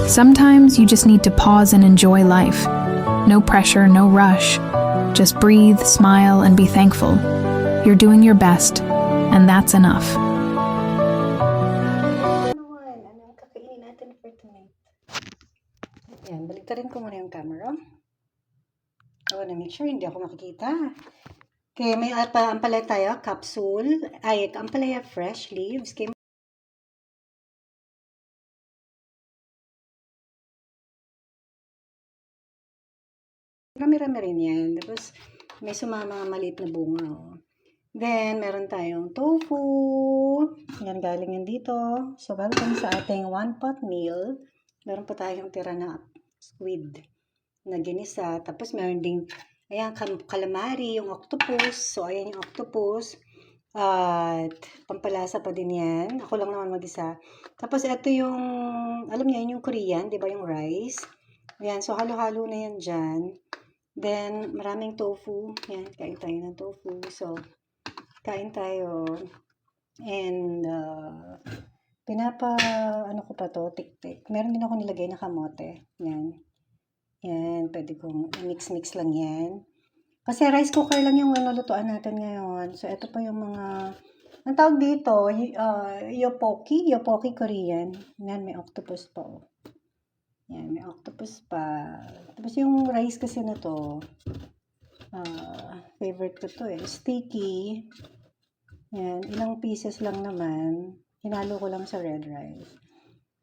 Sometimes you just need to pause and enjoy life. No pressure, no rush. Just breathe, smile, and be thankful. You're doing your best, and that's enough. Anong kakainin natin for tonight? Yan, baliktarin ko muna yung camera. I wanna make sure hindi ako makikita. Okay, may ampalaya tayo, capsule. Ay, ampalaya fresh leaves. Okay, rami-rami rin yan. Tapos, may sumama maliit na bunga. Oh. Then, meron tayong tofu. Yan, galing yan dito. So, welcome sa ating one-pot meal. Meron pa tayong tira na squid na ginisa. Tapos, meron ding, ayan, calamari, yung octopus. So, ayan yung octopus. At, pampalasa pa din yan. Ako lang naman mag-isa. Tapos, ito yung, alam niya, yung Korean, di ba, yung rice. Ayan, so, halo-halo na yan dyan. Then, maraming tofu. Yan, kain tayo ng tofu. So, kain tayo. And, ano ko pa to, tik-tik. Meron din ako nilagay na kamote. Yan. Yan, pwede kong mix-mix lang yan. Kasi rice cooker lang yung lutuan natin ngayon. So, ito pa yung mga, ang tawag dito, Yopoki Korean. Yan, may octopus pa. Oh. Yan, may octopus pa. Tapos yung rice kasi na to, favorite ko to sticky. Yan, ilang pieces lang naman. Hinalo ko lang sa red rice.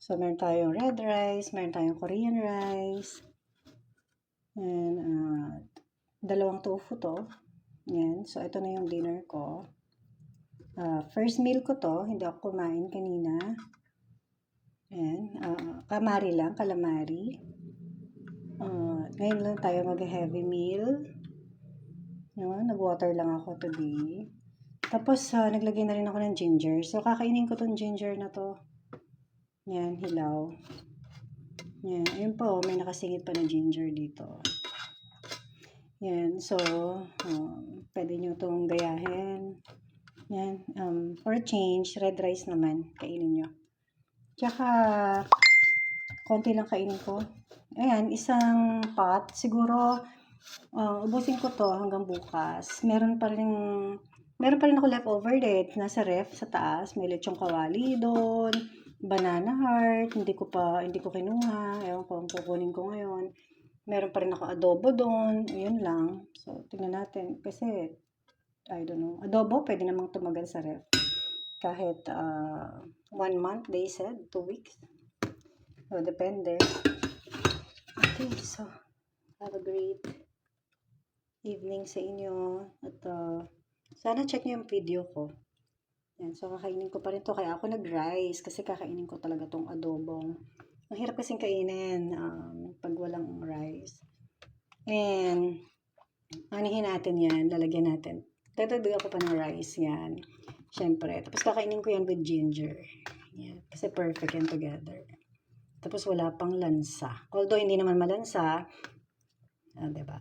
So, meron tayong red rice, meron tayong Korean rice. And, dalawang tofu to. Yan, so ito na yung dinner ko. First meal ko to, hindi ako kumain kanina. Ayan, calamari. Ngayon lang tayo mag-heavy meal. Nag-water lang ako today. Tapos, naglagay na rin ako ng ginger. So, kakainin ko tong ginger na to. Yan, hilaw. Yan, ayun po, may nakasingit pa na ginger dito. Yan, so, pwede nyo itong gayahin. Yan, for change, red rice naman, kainin nyo. Tsaka, konti lang kainin ko. Ayan, isang pot. Siguro, ubusin ko to hanggang bukas. Meron pa rin ako leftover nasa ref sa taas. May lechong kawali doon. Banana heart. Hindi ko kinuha. Ewan ko, kukunin ko ngayon. Meron pa rin ako adobo doon. Ayun lang. So, tingnan natin. Kasi, I don't know. Adobo, pwede namang tumagal sa ref. Kahit 1 month, they said, 2 weeks. So, depende. Okay, so, have a great evening sa inyo. At sana check nyo yung video ko. Yan, so kakainin ko pa rin to. Kaya ako nag-rice kasi kakainin ko talaga tong adobo. Ang hirap kasing kainin pag walang rice. And, anihin natin yan. Lalagyan natin. Tatagdag ako pa ng rice yan. Siyempre. Tapos kakainin ko yan with ginger. Yan. Kasi perfect yan together. Tapos wala pang lansa. Although hindi naman malansa. Diba?